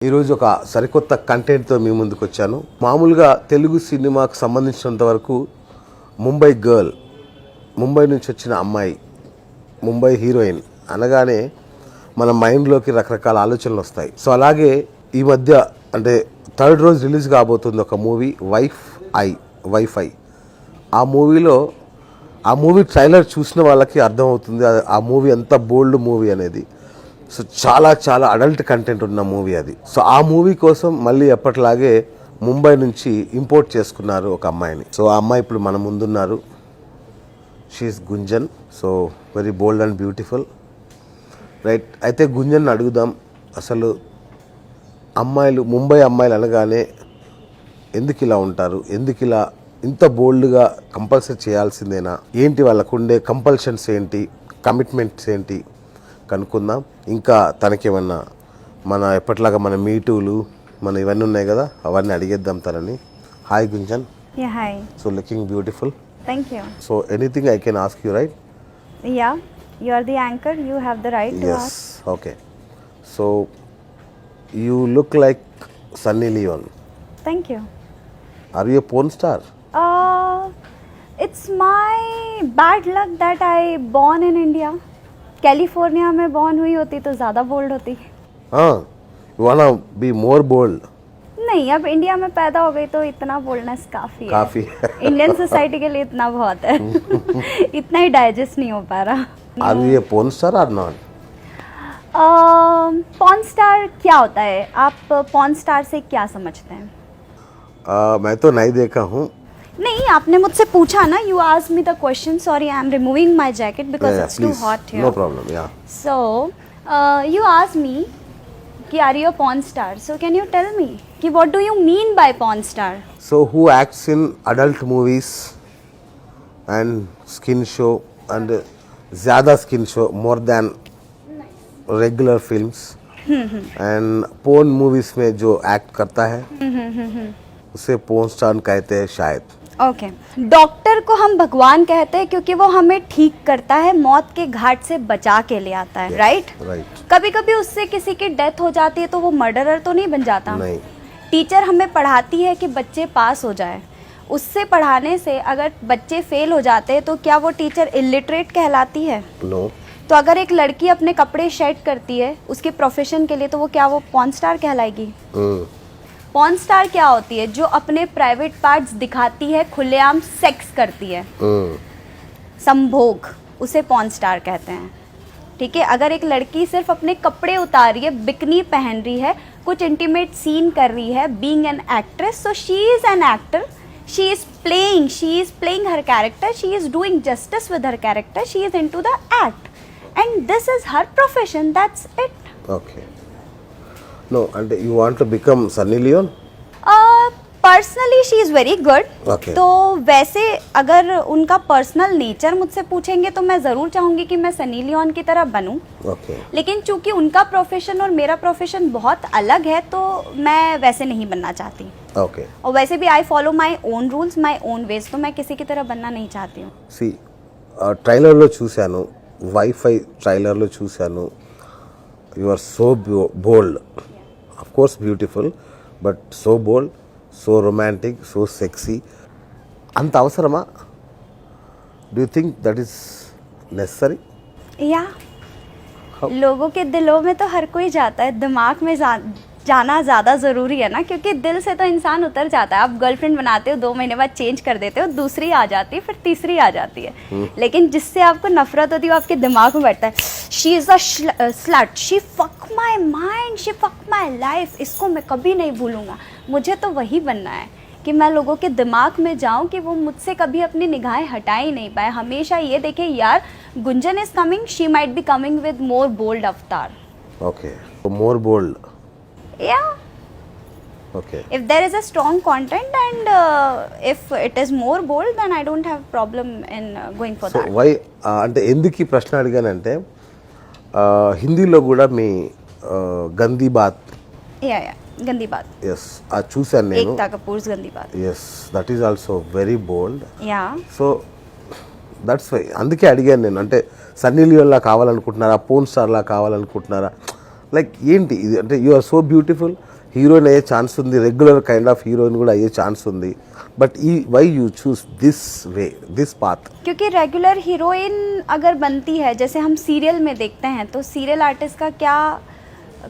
ఈరోజు ఒక సరికొత్త కంటెంట్తో మీ ముందుకు వచ్చాను. మామూలుగా తెలుగు సినిమాకు సంబంధించినంత వరకు ముంబై గర్ల్, ముంబై నుంచి వచ్చిన అమ్మాయి, ముంబై హీరోయిన్ అనగానే మన మైండ్లోకి రకరకాల ఆలోచనలు వస్తాయి. సో అలాగే ఈ మధ్య అంటే థర్డ్ రోజు రిలీజ్ కాబోతుంది ఒక మూవీ వైఫై. ఆ మూవీ ట్రైలర్ చూసిన వాళ్ళకి అర్థమవుతుంది ఆ మూవీ ఎంత బోల్డ్ మూవీ అనేది. సో చాలా చాలా అడల్ట్ కంటెంట్ ఉన్న మూవీ అది. సో ఆ మూవీ కోసం మళ్ళీ ఎప్పటిలాగే ముంబై నుంచి ఇంపోర్ట్ చేసుకున్నారు ఒక అమ్మాయిని. సో ఆ అమ్మాయి ఇప్పుడు మన ముందున్నారు. She is Gunjan. So very bold and beautiful, right. అయితే గుంజన్ అడుగుదాం, అసలు ముంబై అమ్మాయిలు అనగానే ఎందుకు ఇలా ఉంటారు, ఎందుకు ఇలా ఇంత బోల్డ్గా కంపల్సరీ చేయాల్సిందేనా, ఏంటి వాళ్ళకు ఉండే కంపల్షన్స్ ఏంటి, కమిట్మెంట్స్ ఏంటి కనుక్కుందాం. ఇంకా తనకేమన్నా మన ఎప్పటిలాగా మన మీటూలు మన ఇవన్నీ ఉన్నాయి కదా, అవన్నీ అడిగేద్దాం తనని. Hi Gunjan. Hi. So looking beautiful. Thank you. So anything I can ask you, right? Yeah, you are the anchor, you have the right to ask. Okay. So you look like Sunny Leone. Thank you. Are you a porn star? It's my bad luck that I born in India. California में born हुई होती तो ज़्यादा bold होती. हाँ, you want to be more bold. नहीं, अब India में पैदा हो गई तो इतना बोल्डनेस काफ़ी है. इंडियन सोसाइटी के लिए इतना बहुत है. इतना ही डाइजेस्ट नहीं हो पा रहा. Are you a porn star और नॉट? पॉर्न स्टार क्या होता है? आप पॉर्न स्टार से क्या समझते हैं? मैं तो नहीं देखा हूँ. नहीं, आपने मुझसे पूछा ना, you asked me the question. Sorry, I am removing my jacket because it's too hot here. No problem. Ya. So you asked me कि are you a porn star. So can you tell me कि what do you mean by porn star? So who acts in adult movies and skin show and ज़्यादा skin show more than regular films and porn movies में जो act करता है उसे porn star कहते हैं शायद. ओके. डॉक्टर को हम भगवान कहते हैं क्योंकि वो हमें ठीक करता है, मौत के घाट से बचा के ले आता है. राइट. कभी कभी उससे किसी की डेथ हो जाती है तो वो मर्डरर तो नहीं बन जाता. नहीं. टीचर हमें पढ़ाती है कि बच्चे पास हो जाए. उससे पढ़ाने से अगर बच्चे फेल हो जाते हैं तो क्या वो टीचर इलिटरेट कहलाती है? नो. तो अगर एक लड़की अपने कपड़े शेड करती है उसके प्रोफेशन के लिए तो वो क्या वो पॉर्न स्टार कहलाएगी? पॉर्न स्टार क्या होती है? जो अपने प्राइवेट पार्ट्स दिखाती है, खुलेआम सेक्स करती है, संभोग, उसे पॉर्न स्टार कहते हैं. ठीक है. अगर एक लड़की सिर्फ अपने कपड़े उतार रही है, बिकनी पहन रही है, कुछ इंटीमेट सीन कर रही है, being an actress, so she is an actor. She is playing her character. She is doing justice with her character. She is into the act and this is her profession. That's it. Okay. No, and you want to become Sunny Leone? Personally she is very good. Okay. तो वैसे अगर उनका personal nature मुझसे पूछेंगे तो मैं ज़रूर चाहूँगी कि मैं सनी लियोन की तरह बनूँ. Okay. लेकिन चूंकि उनका प्रोफेशन और मेरा प्रोफेशन बहुत अलग है तो मैं वैसे नहीं बनना चाहती. Okay. और वैसे भी I follow my own rules, my own ways. तो मैं किसी की तरह बनना नहीं चाहती हूँ. See, ట్రైలర్లో చూశాను, వైఫై ట్రైలర్లో చూశాను. You are so bold, of course beautiful, but so bold, so romantic, so sexy. అంత అవసరమా? Do you think that is necessary? या लोगों के दिलों में तो हर कोई जाता है, दिमाग में जाना ज़्यादा ज़रूरी है ना, क्योंकि दिल से तो इंसान उतर जाता है. आप गर्लफ्रेंड बनाते हो, 2 महीने बाद चेंज कर देते हो, दूसरी आ जाती है, फिर तीसरी आ जाती है. लेकिन जिससे आपको नफरत होती है वो आपके दिमाग में बैठता है. She is a slut, she fuck my mind, she fuck my life. इसको मैं कभी नहीं भूलूंगा. मुझे तो वही बनना है कि मैं लोगों के दिमाग में जाऊं कि वो मुझसे कभी अपनी निगाहें हटा ही नहीं पाए. हमेशा ये देखे यार, Gunjan is coming, she might be coming with more bold avatar. Okay. More bold. Yeah. Okay. If there is a strong content and if it is more bold, then I don't have problem in going for so that. Why అంటే ఎందుకు ఈ ప్రశ్న అడిగానంటే హిందీలో కూడా మీ గందీ bath. Yeah. गंदी Baat. Yes, అది చూశాను నేను. एकता Kapoor's Gandii Baat. Yes, that is also very bold. Yeah. So that's why, అందుకే అడిగాను నేను. అంటే సన్నీ లియోన్లా కావాలనుకుంటున్నారా, పోర్న్ స్టార్లా కావాలనుకుంటున్నారా, లైక్ ఏంటి ఇది? అంటే you are so beautiful, heroine అయ్యే ఛాన్స్ ఉంది, రెగ్యులర్ కైండ్ ఆఫ్ హీరోయిన్ కూడా అయ్యే ఛాన్స్ ఉంది. బట్ ఈ why you choose this way, this path? क्योंकि रेगुलर हीरोइन अगर बनती है, जैसे हम सीरियल में देखते हैं, तो सीरियल आर्टिस्ट का क्या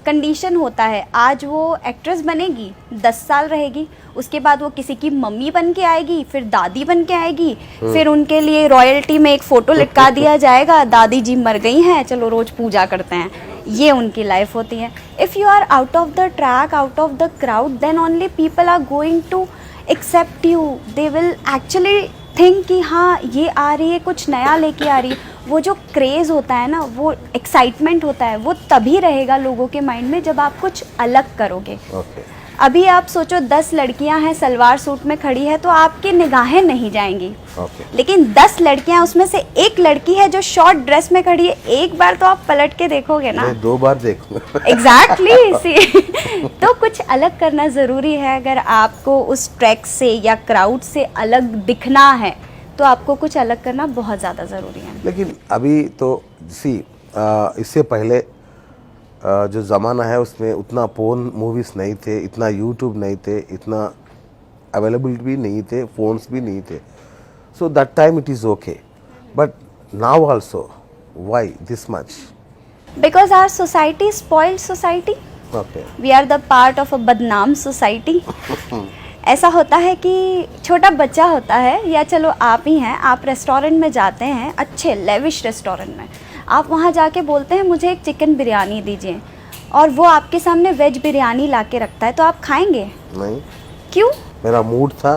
कंडीशन होता है, आज वो एक्ट्रेस बनेगी, 10 साल रहेगी, उसके बाद वो किसी की मम्मी बन के आएगी, फिर दादी बन के आएगी, फिर उनके लिए रॉयल्टी में एक फ़ोटो लटका दिया जाएगा, दादी जी मर गई हैं, चलो रोज़ पूजा करते हैं. ये उनकी लाइफ होती है. If you are out of the track, out of the crowd, then only people are going to accept you. They will actually think कि हाँ ये आ रही है, कुछ नया लेके आ रही है. वो जो क्रेज़ होता है ना, वो एक्साइटमेंट होता है, वो तभी रहेगा लोगों के माइंड में जब आप कुछ अलग करोगे. ఓకే. अभी आप सोचो 10 लड़कियां हैं सलवार सूट में खड़ी है, तो आपकी निगाहें नहीं जाएंगी. ఓకే. लेकिन 10 लड़कियां, उसमें से एक लड़की है जो शॉर्ट ड्रेस में खड़ी है, एक बार तो आप पलट के देखोगे ना. मैं 2 बार देखूंगा. एग्जैक्टली. तो कुछ अलग करना ज़रूरी है. अगर आपको उस ट्रैक से या क्राउड से अलग दिखना है, तो आपको कुछ अलग करना बहुत ज़्यादा ज़रूरी है. लेकिन अभी तो सी इससे पहले जो ज़माना है उसमें उतना पोर्न मूवीज़ नहीं थे, इतना यूट्यूब नहीं थे, इतना अवेलेबल भी नहीं थे, फ़ोन्स भी नहीं थे. So that time it is okay. But now also why this much? Because our society spoiled society. Okay. We are the part of a बदनाम सोसाइटी. ऐसा होता है कि छोटा बच्चा होता है, या चलो आप ही हैं, आप रेस्टोरेंट में जाते हैं, अच्छे लेविश रेस्टोरेंट में, आप वहाँ जाके बोलते हैं मुझे एक चिकन बिरयानी दीजिए, और वो आपके सामने वेज बिरयानी ला के रखता है, तो आप खाएंगे? नहीं. क्यों? मेरा मूड था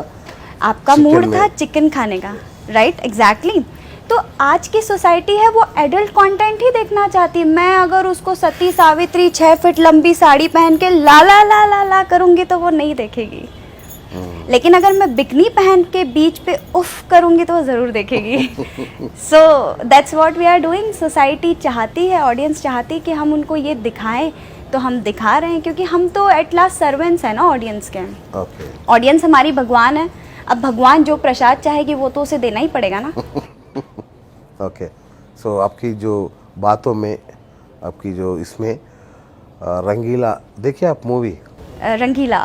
आपका चिकन मूड में. था चिकन खाने का, राइट? एग्जैक्टली. तो आज की सोसाइटी है वो एडल्ट कंटेंट ही देखना चाहती है. मैं अगर उसको सती सावित्री 6 फीट लंबी साड़ी पहन के ला ला ला ला ला करूँगी तो वो नहीं देखेगी. लेकिन अगर मैं बिकनी पहन के बीच पे उफ करूँगी तो वो ज़रूर देखेगी. So that's what we are doing. Society चाहती है, ऑडियंस चाहती है कि हम उनको ये दिखाएं, तो हम दिखा रहे हैं, क्योंकि हम तो एट लास्ट सर्वेंट्स हैं ना ऑडियंस के. ओके. ऑडियंस हमारी भगवान है. अब भगवान जो प्रसाद चाहेगी वो तो उसे देना ही पड़ेगा ना. ओके. सो आपकी जो बातों में, आपकी जो इसमें रंगीला देखिए आप मूवी? रंगीला,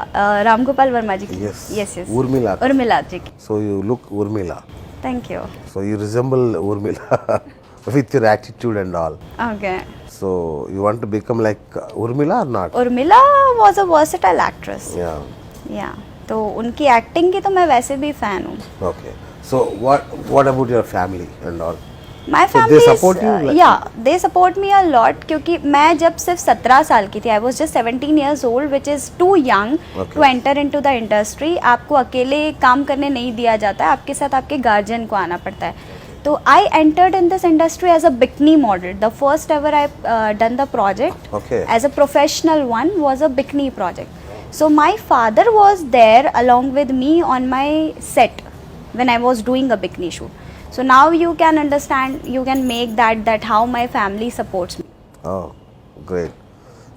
राम गोपाल वर्मा जी की. Yes. Yes yes. Urmila. Urmila ji की. So you look Urmila. Thank you. So you resemble Urmila with your attitude and all. Okay. So you want to become like Urmila or not? Urmila was a versatile actress. Yeah. या तो उनकी acting की तो मैं वैसे भी fan हूँ. Okay. So what about your family and all? My So they family support you, like- या they support me a lot. क्योंकि मैं जब सिर्फ 17 साल की थी, I was just 17 years old, which is too young Okay. To enter into the industry. आपको अकेले काम करने नहीं दिया जाता है, आपके साथ आपके गार्जियन को आना पड़ता है. तो I entered in this industry as a bikini model. The first ever I done the project Okay. As a professional one was a bikini project. So my father was there along with me on my set when I was doing a bikini shoot. So now you can understand, you can make that how my family supports me. Oh, great.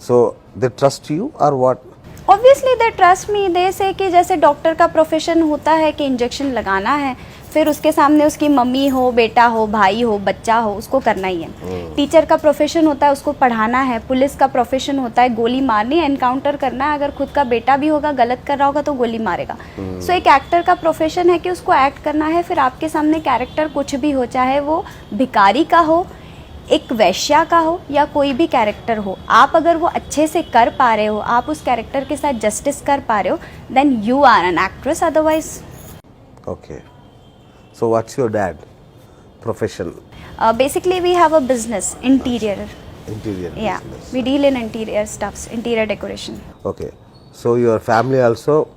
So they trust you or what? Obviously they trust me. They say कि जैसे doctor का profession होता है कि injection लगाना है, फिर उसके सामने उसकी मम्मी हो, बेटा हो, भाई हो, बच्चा हो, उसको करना ही है. टीचर का प्रोफेशन होता है उसको पढ़ाना है. पुलिस का प्रोफेशन होता है गोली मारनी, एनकाउंटर करना है. अगर खुद का बेटा भी होगा, गलत कर रहा होगा तो गोली मारेगा. सो एक एक्टर का प्रोफेशन है कि उसको एक्ट करना है. फिर आपके सामने कैरेक्टर कुछ भी हो, चाहे वो भिखारी का हो, एक वैश्या का हो, या कोई भी कैरेक्टर हो, आप अगर वो अच्छे से कर पा रहे हो, आप उस कैरेक्टर के साथ जस्टिस कर पा रहे हो, then you are an actress. Otherwise Okay. So what's your dad profession? basically we have a business, interior. Interior Yeah, business. we deal in interior stuffs, interior decoration. Okay. So your family also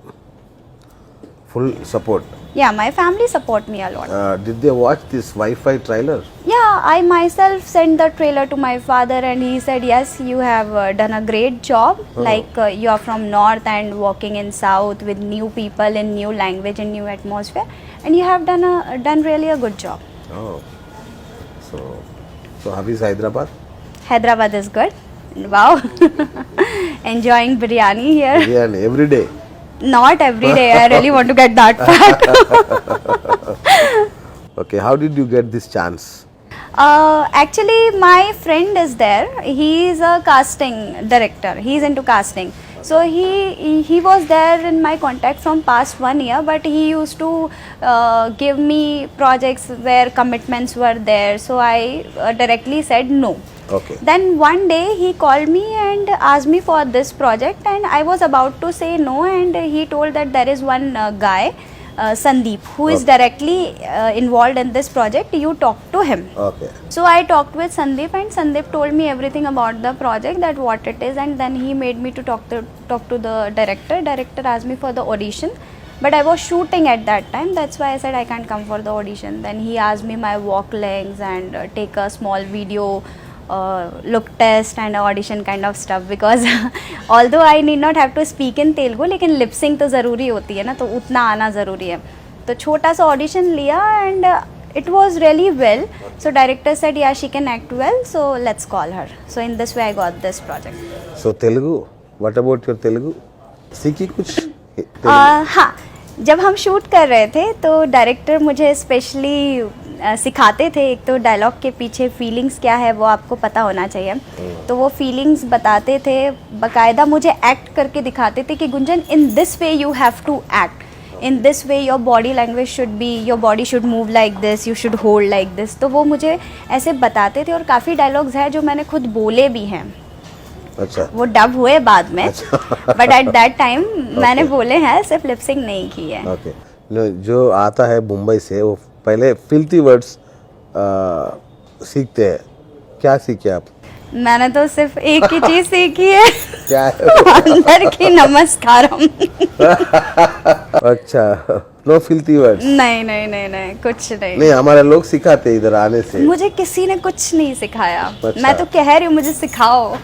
full support. Yeah, my family support me a lot. Did they watch this Wi-Fi trailer? Yeah, I myself sent the trailer to my father and he said, yes, you have done a great job. Like you are from north and walking in south with new people in new language and new atmosphere, and you have done really a good job. Oh. So how is Hyderabad? Hyderabad is good. Wow. Enjoying biryani here. Biryani every day. Not every day. I really want to get that fat. Okay, how did you get this chance? Actually, my friend is there. He is a casting director. He is into casting. So he was there in my contact from past 1 year, but he used to give me projects where commitments were there. So I directly said no. Okay. Then one day he called me and asked me for this project, and I was about to say no, and he told that there is one guy, Sandeep, who is directly involved in this project. You talk to him. Okay. So I talked with Sandeep, and Sandeep told me everything about the project, that what it is, and then he made me to talk to the director. Director asked me for the audition, but I was shooting at that time. That's why I said I can't come for the audition. Then he asked me my walk lengths and take a small video, look test and audition kind of stuff, because although I need not have to speak in Telugu, लेकिन lip sync तो ज़रूरी होती है ना, तो उतना आना ज़रूरी है. तो छोटा सा audition लिया, and it was really well. So director said yeah, she can act well, so let's call her. So in this way I got this project. So Telugu, what about your Telugu? सीखी कुछ? हाँ, जब हम shoot कर रहे थे तो director मुझे स्पेशली सिखाते थे. एक तो डायलॉग के पीछे फीलिंग्स क्या है वो आपको पता होना चाहिए, तो वो फीलिंग्स बताते थे, बकायदा मुझे एक्ट करके दिखाते थे कि Gunjan, in this way you have to act, in this way your body language should be, your body should move like this, you should hold like this. तो वो मुझे ऐसे बताते थे, और काफ़ी डायलॉग्स हैं जो मैंने खुद बोले भी हैं. अच्छा. वो डब हुए बाद में, बट एट दैट टाइम मैंने बोले हैं, सिर्फ लिपसिंग नहीं की है. ओके. जो आता है मुंबई से, वो पहले फिल्थी वर्ड्स सीखते हैं. क्या सीखे आप? मैंने तो सिर्फ एक ही चीज सीखी है. क्या है? अंदर की नमस्कारम. अच्छा. No filthy words? नहीं नहीं नहीं नहीं, कुछ नहीं. नहीं, हमारे लोग सिखाते इधर आने से. मुझे किसी ने कुछ नहीं सिखाया. अच्छा. मैं तो कह रही हूँ मुझे सिखाओ.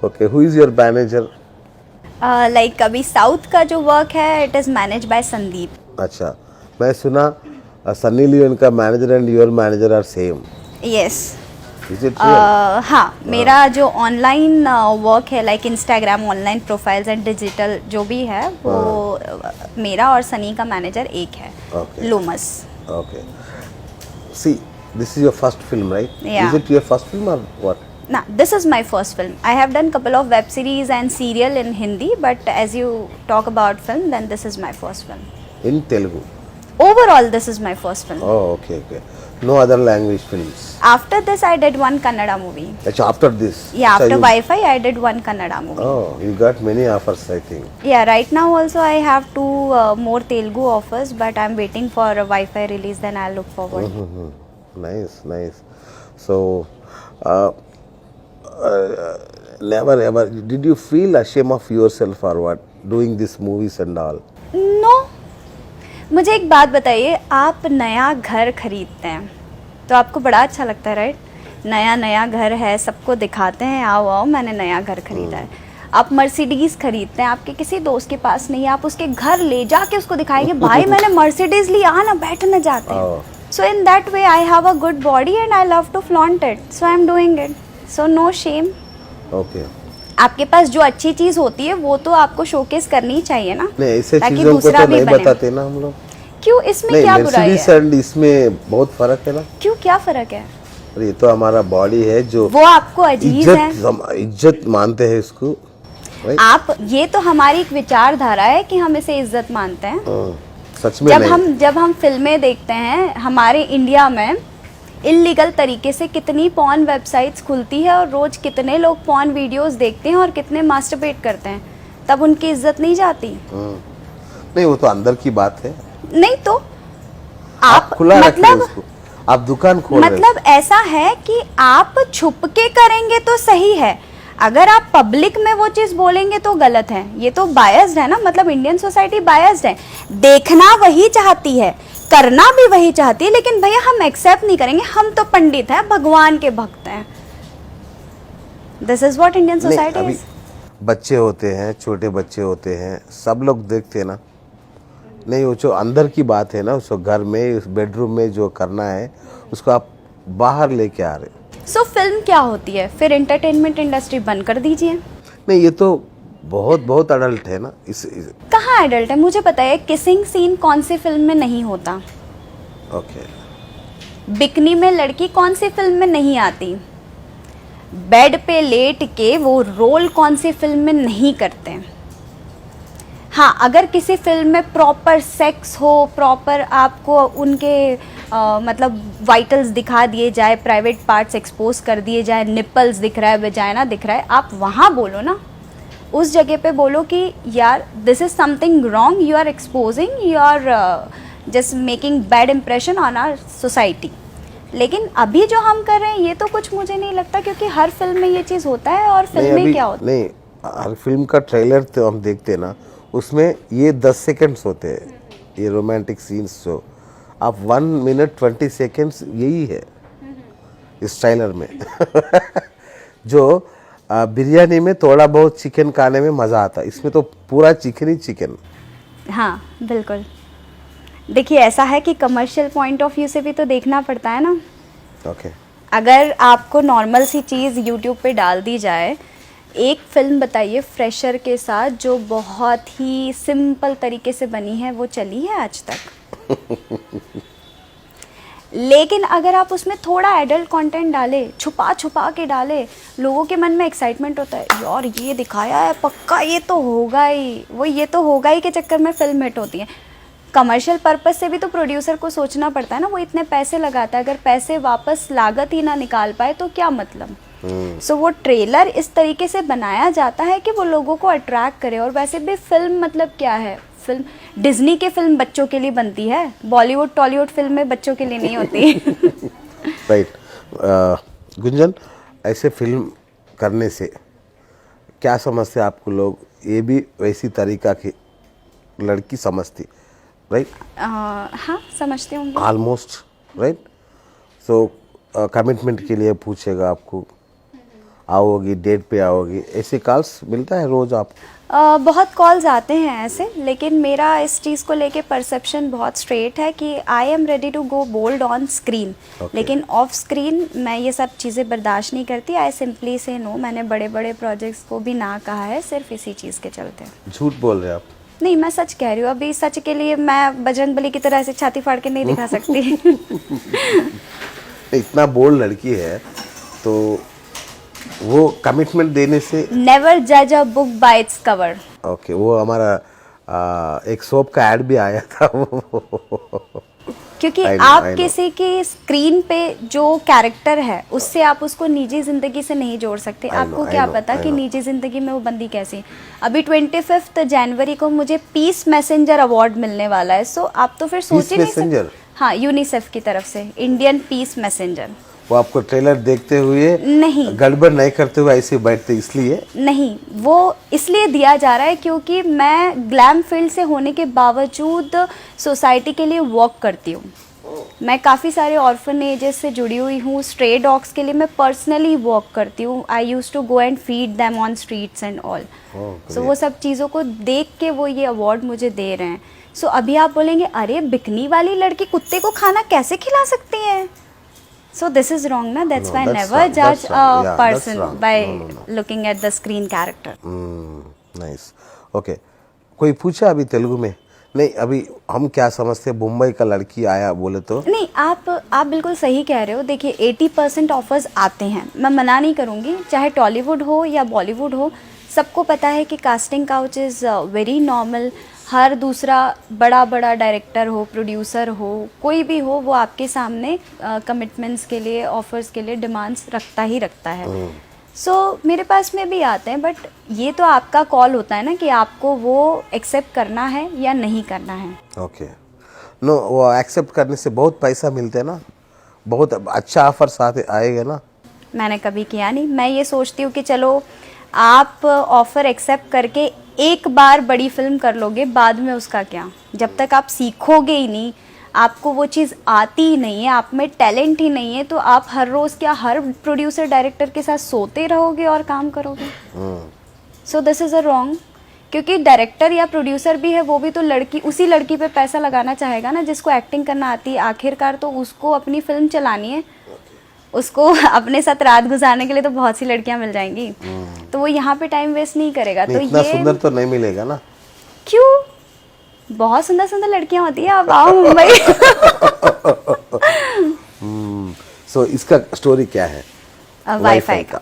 Okay. Who is your manager? Like अभी साउथ का जो वर्क है, it is manage by Sandeep. अच्छा. मैं सुना सन्नी लियोन का manager and your manager are same. Yes. Is it real? हाँ, मेरा जो ऑनलाइन वर्क है, like Instagram online profiles and digital जो भी है, वो मेरा और सनी का मैनेजर एक है. Okay. Lomash. Okay. See, this is your first film, right? Yeah. Is it your first film or what? Nah, this is my first film. I have done couple of web series and serial in Hindi, but as you talk about film, then this is my first film. In Telugu? Overall, this is my first film. Oh, okay, okay. No other language films? After this, I did one Kannada movie. Actually, after this? Yeah, So after you- Wi-Fi, I did one Kannada movie. Oh, you got many offers, I think. Yeah, right now also I have two more Telugu offers, but I'm waiting for a Wi-Fi release, then I'll look forward. Mm-hmm. Nice, nice. So, uh, never ever, did you feel ashamed of yourself or what? Doing these movies and all? No. मुझे एक बात बताइए, आप नया घर खरीदते हैं तो आपको बड़ा अच्छा लगता है, राइट? नया नया घर है, सबको दिखाते हैं, आओ आओ मैंने नया घर खरीदा है. आप मर्सिडीज खरीदते हैं, आपके किसी दोस्त के पास नहीं है, आप उसके घर ले जाके उसको दिखाएंगे, भाई मैंने मर्सिडीज लिया, ना बैठने जाते हैं. So in that way I have a good body and I love to flaunt it, so I am doing it. So no shame. Okay. आपके पास जो अच्छी चीज होती है वो तो आपको शोकेस करनी चाहिए ना, नहीं, ऐसे ताकि चीजों को दूसरा तो भी नहीं बने. बताते ना हम लोग. क्यों, इसमें नहीं, क्या बुराई Mercedes है? and इसमें बहुत फर्क है ना. क्यों, क्या फर्क है? और ये तो हमारा बॉडी है जो वो आपको अजीज है. इज्जत मानते हैं इसको, right? आप, ये तो हमारी एक विचारधारा है कि हम इसे इज्जत मानते हैं. सच में नहीं. जब हम फिल्में देखते हैं, हमारे इंडिया में इलीगल तरीके से कितनी पॉर्न वेबसाइट्स खुलती है और रोज कितने लोग पॉर्न वीडियोस देखते हैं और कितने मास्टरबेट करते हैं, तब उनकी इज्जत नहीं जाती. नहीं, वो तो अंदर की बात है. नहीं तो आप खुला रखिए मतलब उसको. आप दुकान खोल रहे मतलब ऐसा है कि आप छुप के करेंगे तो सही है, अगर आप पब्लिक में वो चीज बोलेंगे तो गलत है. ये तो बायस्ड है ना, मतलब इंडियन सोसाइटी बायस्ड है. देखना वही चाहती है, करना भी वही चाहती है, लेकिन भैया हम एक्सेप्ट नहीं करेंगे. हम तो पंडित हैं, भगवान के भक्त हैं. दिस इज व्हाट इंडियन नहीं, सोसाइटी अभी इज. बच्चे होते हैं, छोटे बच्चे होते हैं, सब लोग देखते हैं ना. नहीं, वो जो अंदर की बात है ना, उसको घर में, उस बेडरूम में जो करना है उसको आप बाहर लेके आ रहे. सो फिल्म क्या होती है फिर? एंटरटेनमेंट इंडस्ट्री बंद कर दीजिए. नहीं, ये तो बहुत बहुत अडल्ट है ना. इस कहाँ एडल्ट है? मुझे पता है किसिंग सीन कौन सी फिल्म में नहीं होता. ओके. बिकनी में लड़की कौन सी फिल्म में नहीं आती. बेड पे लेट के वो रोल कौन सी फिल्म में नहीं करते हैं। हाँ, अगर किसी फिल्म में प्रॉपर सेक्स हो, प्रॉपर आपको उनके मतलब वाइटल्स दिखा दिए जाए, प्राइवेट पार्ट्स एक्सपोज कर दिए जाए, निपल्स दिख रहा है, वेजाइना दिख रहा है, आप वहाँ बोलो ना, उस जगह पे बोलो कि यार this is something wrong, you are exposing, you are just making bad impression on our society. लेकिन अभी जो हम कर रहे हैं ये तो कुछ मुझे नहीं लगता, क्योंकि हर फिल्म में ये चीज़ होता है। और फिल्म में क्या होता है, नहीं, हर फिल्म का ट्रेलर तो हम देखते हैं ना, उसमें ये 10 सेकंड्स होते हैं, ये रोमांटिक सीन्स। जो आप 1 मिनट 20 सेकंड्स यही है इस ट्रेलर में। जो बिरयानी में थोड़ा बहुत चिकन खाने में मज़ा आता है, इसमें तो पूरा चिकन ही चिकन। हाँ बिल्कुल। देखिए ऐसा है कि कमर्शियल पॉइंट ऑफ व्यू से भी तो देखना पड़ता है ना। ओके। अगर आपको नॉर्मल सी चीज़ यूट्यूब पे डाल दी जाए, एक फिल्म बताइए फ्रेशर के साथ जो बहुत ही सिंपल तरीके से बनी है, वो चली है आज तक। लेकिन अगर आप उसमें थोड़ा एडल्ट कंटेंट डाले, छुपा छुपा के डाले, लोगों के मन में एक्साइटमेंट होता है, यार ये दिखाया है पक्का ये तो होगा ही, वो ये तो होगा ही के चक्कर में फिल्म हिट होती है। कमर्शियल पर्पस से भी तो प्रोड्यूसर को सोचना पड़ता है ना, वो इतने पैसे लगाता है, अगर पैसे वापस लागत ही ना निकाल पाए तो क्या मतलब। सो वो ट्रेलर इस तरीके से बनाया जाता है कि वो लोगों को अट्रैक्ट करे। और वैसे भी फिल्म मतलब क्या है, फिल्म डिज्नी के फिल्म बच्चों के लिए बनती है, बॉलीवुड टॉलीवुड फिल्म में बच्चों के लिए नहीं होती। राइट। गुंजन, ऐसे फिल्म करने से क्या समझते हैं आपको लोग? ये भी वैसी तरीका की लड़की समझती, राइट? हाँ समझते होंगे ऑलमोस्ट, राइट। सो कमिटमेंट के लिए पूछेगा आपको, आओगी डेट पे आओगी, ऐसे कॉल्स मिलता है रोज आप? बहुत कॉल्स आते हैं ऐसे, लेकिन मेरा इस चीज़ को लेके परसेप्शन बहुत स्ट्रेट है कि I am ready to go bold on screen, लेकिन ऑफ स्क्रीन मैं ये सब चीज़ें बर्दाश्त नहीं करती। I simply say no. मैंने बड़े बड़े प्रोजेक्ट्स को भी ना कहा है सिर्फ इसी चीज़ के चलते। झूठ बोल रहे हैं आप? नहीं, मैं सच कह रही हूँ। अभी सच के लिए मैं बजरंगबली की तरह ऐसे छाती फाड़ के नहीं दिखा सकती। इतना बोल्ड लड़की है तो वो कमिटमेंट देने से। नेवर जज a book by its cover. Okay, वो हमारा एक सोप का ऐड भी आया था वो। क्योंकि आप किसी की स्क्रीन पे जो कैरेक्टर है उससे आप उसको निजी जिंदगी से नहीं जोड़ सकते। आपको क्या पता कि निजी जिंदगी में वो बंदी कैसी। अभी 25 जनवरी को मुझे पीस मैसेंजर अवार्ड मिलने वाला है। सो आप तो फिर सोच ही नहीं सकते। हाँ, यूनिसेफ की तरफ से इंडियन पीस मैसेंजर। वो आपको ट्रेलर देखते हुए नहीं, गड़बड़ नहीं करते हुए ऐसे बैठते इसलिए नहीं, वो इसलिए दिया जा रहा है क्योंकि मैं ग्लैम फील्ड से होने के बावजूद सोसाइटी के लिए वर्क करती हूँ। मैं काफ़ी सारे ऑर्फनेजेस से जुड़ी हुई हूँ। स्ट्रे डॉग्स के लिए मैं पर्सनली वर्क करती हूँ। I use to go and feed them on streets and all. So वो सब चीज़ों को देख के वो ये अवार्ड मुझे दे रहे हैं। सो अभी आप बोलेंगे अरे बिकनी वाली लड़की कुत्ते को खाना कैसे खिला सकती है? So this is wrong, na? That's why never judge a person by looking at the screen character. Nice. Okay. कोई पूछा अभी तेलुगु में? नहीं, अभी हम क्या समझते हैं, मुंबई का लड़की आया बोले तो नहीं। आप बिल्कुल सही कह रहे हो। देखिए 80% ऑफर्स आते हैं, मैं मना नहीं करूँगी, चाहे टॉलीवुड हो या बॉलीवुड हो। सबको पता है कि casting couch is very normal. हर दूसरा बड़ा डायरेक्टर हो, प्रोड्यूसर हो, कोई भी हो, वो आपके सामने कमिटमेंट्स के लिए, ऑफर्स के लिए डिमांड्स रखता ही रखता है। सो मेरे पास में भी आते हैं, बट ये तो आपका कॉल होता है ना कि आपको वो एक्सेप्ट करना है या नहीं करना है। ओके। नो, वो एक्सेप्ट करने से बहुत पैसा मिलते हैं ना, बहुत अच्छा ऑफर आएगा ना। मैंने कभी किया नहीं। मैं ये सोचती हूँ कि चलो आप ऑफ़र एक्सेप्ट करके एक बार बड़ी फिल्म कर लोगे, बाद में उसका क्या। जब तक आप सीखोगे ही नहीं, आपको वो चीज़ आती ही नहीं है, आप में टैलेंट ही नहीं है, तो आप हर रोज़ क्या हर प्रोड्यूसर डायरेक्टर के साथ सोते रहोगे और काम करोगे? So this is a wrong. क्योंकि डायरेक्टर या प्रोड्यूसर भी है, वो भी तो उसी लड़की पे पैसा लगाना चाहेगा ना जिसको एक्टिंग करना आती है। आखिरकार तो उसको अपनी फिल्म चलानी है, उसको अपने साथ रात गुजारने के लिए तो बहुत सी लड़कियां मिल जाएंगी। तो वो यहाँ पे टाइम वेस्ट नहीं करेगा। तो इतना सुंदर तो नहीं मिलेगा ना। क्यों? बहुत सुंदर सुंदर लड़कियां होती है, आप आओ मुंबई। सो इसका स्टोरी क्या है? वाईफाई का।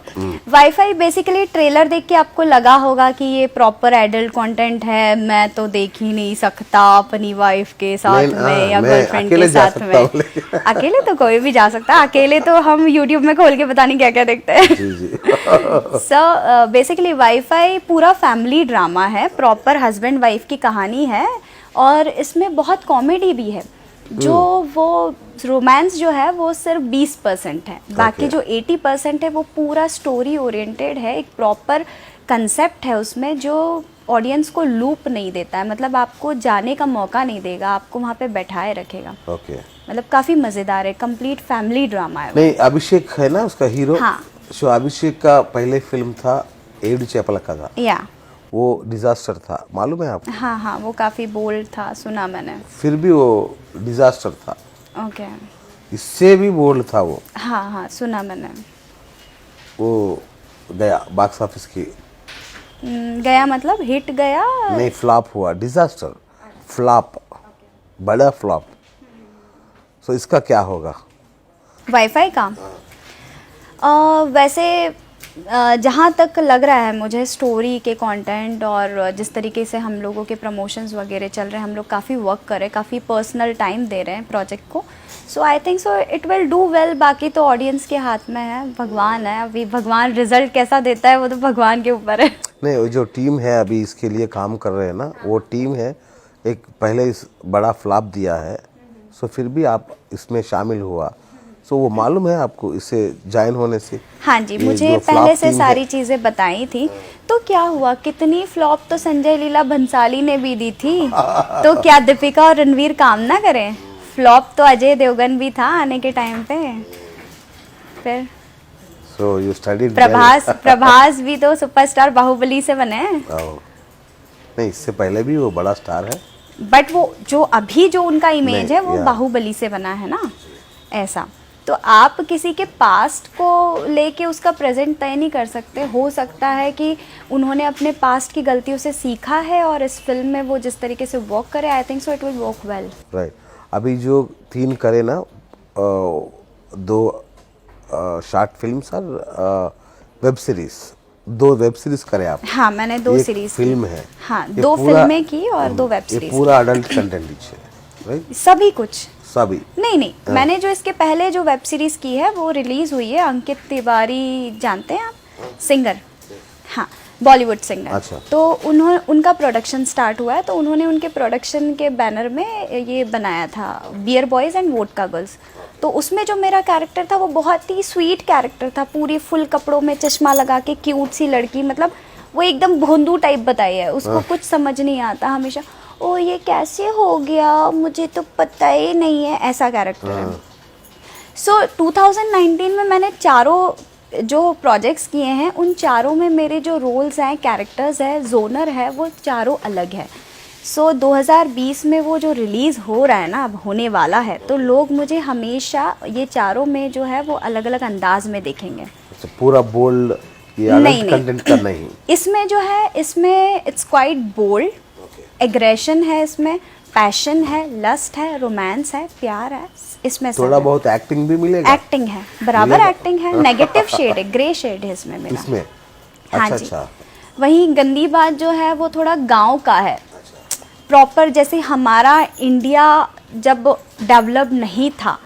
वाईफाई बेसिकली ट्रेलर देख के आपको लगा होगा कि ये प्रॉपर एडल्ट कंटेंट है, मैं तो देख ही नहीं सकता अपनी वाइफ के साथ में या गर्लफ्रेंड के साथ में। अकेले तो कोई भी जा सकता है, अकेले तो हम यूट्यूब में खोल के पता नहीं क्या क्या देखते हैं। सो बेसिकली वाईफाई पूरा फैमिली ड्रामा है, प्रॉपर हस्बैंड वाइफ की कहानी है और इसमें बहुत कॉमेडी भी है। जो वो रोमांस जो है वो सिर्फ 20% है, बाकी जो 80% है वो पूरा स्टोरी ओरिएंटेड है। एक प्रॉपर कंसेप्ट है उसमें जो ऑडियंस को लूप नहीं देता है, मतलब आपको जाने का मौका नहीं देगा, आपको वहाँ पे बैठाए रखेगा। मतलब काफ़ी मज़ेदार है, कंप्लीट फैमिली ड्रामा है। नहीं, अभिषेक है ना उसका हीरो। हाँ, सो अभिषेक का पहले फिल्म था एड चैपल का था, या वो डिजास्टर था, मालूम है आपको? हाँ हाँ, वो काफ़ी बोल्ड था, सुना मैंने। फिर भी वो डिजास्टर था। ओके। इससे भी बोल्ड था वो। हाँ हाँ, सुना मैंने। वो गया बॉक्स ऑफिस की। गया मतलब हिट गया? नहीं, फ्लॉप हुआ। डिजास्टर फ्लॉप, बड़ा फ्लॉप। सो इसका क्या होगा? वाईफाई का वैसे जहाँ तक लग रहा है मुझे, स्टोरी के कंटेंट और जिस तरीके से हम लोगों के प्रमोशंस वगैरह चल रहे हैं, हम लोग काफ़ी वर्क कर रहे हैं, काफ़ी पर्सनल टाइम दे रहे हैं प्रोजेक्ट को। So I think so it will do well. बाकी तो ऑडियंस के हाथ में है, भगवान है, अभी भगवान रिजल्ट कैसा देता है वो तो भगवान के ऊपर है। नहीं, वो जो टीम है अभी इसके लिए काम कर रहे हैं ना, वो टीम है, एक पहले इस बड़ा फ्लॉप दिया है, सो फिर भी आप इसमें शामिल हुआ, सो वो मालूम है आपको इससे ज्वाइन होने से? हाँ जी, मुझे पहले से सारी चीज़ें बताई थी। तो क्या हुआ, कितनी फ्लॉप तो संजय लीला भंसाली ने भी दी थी, तो क्या दीपिका और रणवीर काम ना करें? फ्लॉप तो अजय देवगन भी था आने के टाइम पे। फिर सो यू स्टडीड प्रभास भी तो सुपरस्टार बाहुबली से बने हैं। नहीं, इससे पहले भी वो बड़ा स्टार है, बट वो जो अभी जो उनका इमेज है वो बाहुबली से बना है ना, ऐसा। तो आप किसी के पास्ट को लेके उसका प्रेजेंट तय नहीं कर सकते। हो सकता है कि उन्होंने अपने पास्ट की गलतियों से सीखा है और इस फिल्म में वो जिस तरीके से वर्क करे, आई think so it will work well. Right. अभी जो 3 करे ना, 2 शॉर्ट फिल्म्स और वेब सीरीज, 2 वेब सीरीज करे आप। हाँ, मैंने 2 सीरीज फिल्म है। हाँ, 2 फिल्में की और 2 वेब सीरीज। ये पूरा अडल्ट कंटेंट है, राइट? सभी कुछ सभी नहीं, मैंने जो इसके पहले जो वेब सीरीज की है वो रिलीज हुई है। अंकित तिवारी जानते हैं आप, सिंगर, हाँ, बॉलीवुड सिंगर। अच्छा। तो उनका प्रोडक्शन स्टार्ट हुआ है, तो उन्होंने उनके प्रोडक्शन के बैनर में ये बनाया था, beer boys and vodka girls. तो उसमें जो मेरा कैरेक्टर था वो बहुत ही स्वीट कैरेक्टर था, पूरी फुल कपड़ों में चश्मा लगा के क्यूट सी लड़की, मतलब वो एकदम भोंदू टाइप बताई है, उसको कुछ समझ नहीं आता, हमेशा ओ ये कैसे हो गया, मुझे तो पता ही नहीं है, ऐसा कैरेक्टर है। सो 2019 में मैंने चारों जो प्रोजेक्ट्स किए हैं, उन चारों में मेरे जो रोल्स हैं, कैरेक्टर्स है, जोनर है, वो चारों अलग है। सो 2020 में वो जो रिलीज़ हो रहा है ना, अब होने वाला है, तो लोग मुझे हमेशा ये चारों में जो है वो अलग अलग अंदाज में देखेंगे। पूरा बोल्ड नहीं, कंटेंट का नहीं, इसमें जो है, इसमें इट्स क्वाइट बोल्ड, एग्रेशन है, इसमें पैशन है, लस्ट है, रोमांस है, प्यार है, इसमें थोड़ा बहुत एक्टिंग भी मिलेगा। एक्टिंग है, बराबर एक्टिंग है, नेगेटिव शेड है, ग्रे शेड है इसमें मेरा। इसमें हाँ अच्छा, जी। अच्छा। वहीं गंदी बात जो है वो थोड़ा गांव का है, प्रॉपर जैसे हमारा इंडिया जब डेवलप नहीं था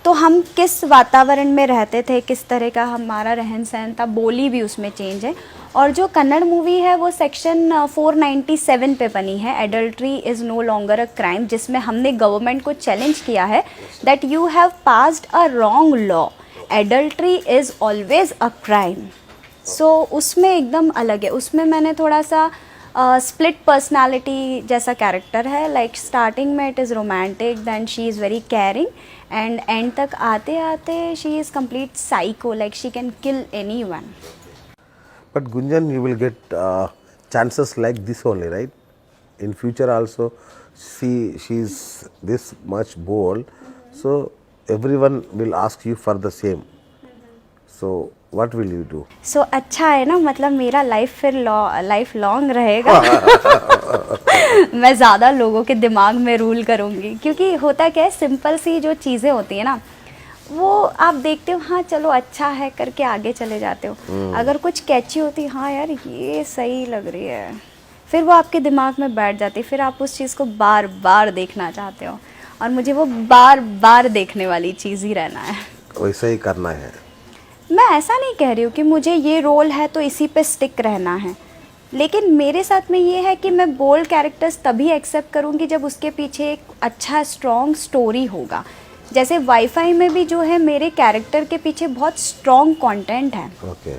तो हम किस वातावरण में रहते थे, किस तरह का हमारा रहन सहन था, बोली भी उसमें चेंज है। और जो कन्नड़ मूवी है वो सेक्शन 497 पे बनी है, adultery is no longer a crime, जिसमें हमने गवर्नमेंट को चैलेंज किया है that you have passed a wrong law, adultery is always a crime. So उसमें एकदम अलग है, उसमें मैंने थोड़ा सा स्प्लिट पर्सनालिटी जैसा कैरेक्टर है, लाइक स्टार्टिंग में it is romantic, then she is very caring, and end तक आते आते she is complete psycho, like she can kill anyone. But Gunjan, you will get chances like this only, right? In future also, she's this much bold, so everyone will ask you for the same. So what will you do? So अच्छा है ना, मतलब मेरा life फिर life long रहेगा। मैं ज़्यादा लोगों के दिमाग में रूल करूँगी, क्योंकि होता क्या है, सिंपल सी जो चीज़ें होती है ना, वो आप देखते हो हाँ चलो अच्छा है करके आगे चले जाते हो। अगर कुछ कैची होती हाँ यार ये सही लग रही है, फिर वो आपके दिमाग में बैठ जाती, फिर आप उस चीज़ को बार बार देखना चाहते हो, और मुझे वो बार बार देखने वाली चीज़ ही रहना है। वैसा ही करना है। मैं ऐसा नहीं कह रही हूँ कि मुझे ये रोल है तो इसी पे स्टिक रहना है, लेकिन मेरे साथ में ये है कि मैं बोल्ड कैरेक्टर्स तभी एक्सेप्ट करूँगी जब उसके पीछे एक अच्छा स्ट्रॉन्ग स्टोरी होगा। जैसे वाईफाई में भी जो है मेरे कैरेक्टर के पीछे बहुत स्ट्रॉन्ग कंटेंट है, ओके,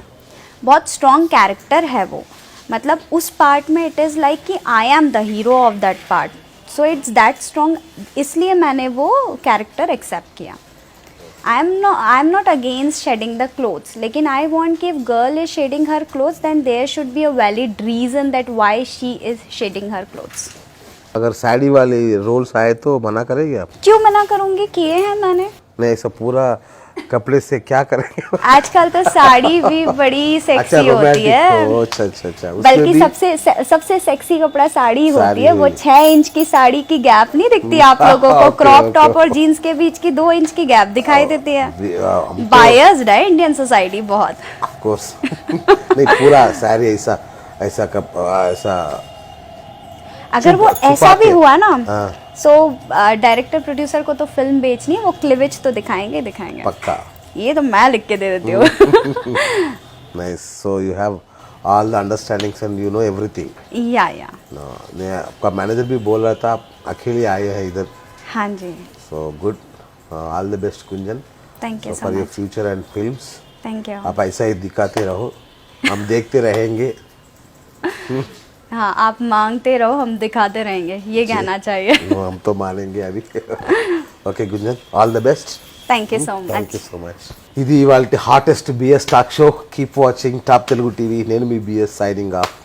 बहुत स्ट्रॉन्ग कैरेक्टर है वो, मतलब उस पार्ट में इट इज़ लाइक कि I am the hero of that part, so it's that strong, इसलिए मैंने वो कैरेक्टर एक्सेप्ट किया। I am not against shedding the clothes, लेकिन आई वॉन्ट कि if girl is shedding her clothes then there should be a valid reason that why she is shedding her clothes. अगर साड़ी वाले roles आए तो मना करेंगे आप? क्यों मना करूँगी, किए हैं मैंने। नहीं, ऐसा पूरा कपड़े से क्या करेंगे? आजकल तो साड़ी भी बड़ी सेक्सी होती रोमांटिक है, तो, अच्छा उसमें बल्कि भी सबसे सेक्सी कपड़ा साड़ी होती साड़ी है। वो हुई। 6 इंच की साड़ी की गैप नहीं दिखती आप लोगों को, ओके, क्रॉप ओके। टॉप और जीन्स के बीच की 2 इंच की गैप दिखाई देती है। हम तो बायस्ड है इंडियन सोसाइटी बहुत। ऑफ कोर्स नहीं, पूरा साड़ी ऐसा ऐसा अगर वो छुपा ऐसा भी के। हुआ ना, हाँ। सो डायरेक्टर प्रोड्यूसर को तो फिल्म बेचनी है, वो क्लिवेज तो दिखाएंगे दिखाएंगे। पक्का। ये तो मैं लिख के दे देती हूँ। Nice, so you have all the understandings and you know everything. या आपका मैनेजर भी बोल रहा था आप अकेले आए हैं इधर, हाँ जी, so good, all the best Gunjan thank you so for your much, future and films. Thank you. आप ऐसा ही दिखाते रहो, हम देखते रहेंगे। हाँ, आप मांगते रहो हम दिखाते रहेंगे, ये कहना चाहिए। हम तो मानेंगे अभी। Okay Gunjan, all the best, thank you so thank much. You so much. ఇది ఇవాళ hottest BS talk show. Keep watching top Telugu TV. నేను మీ బిఎస్ సైనింగ్ ఆఫ్.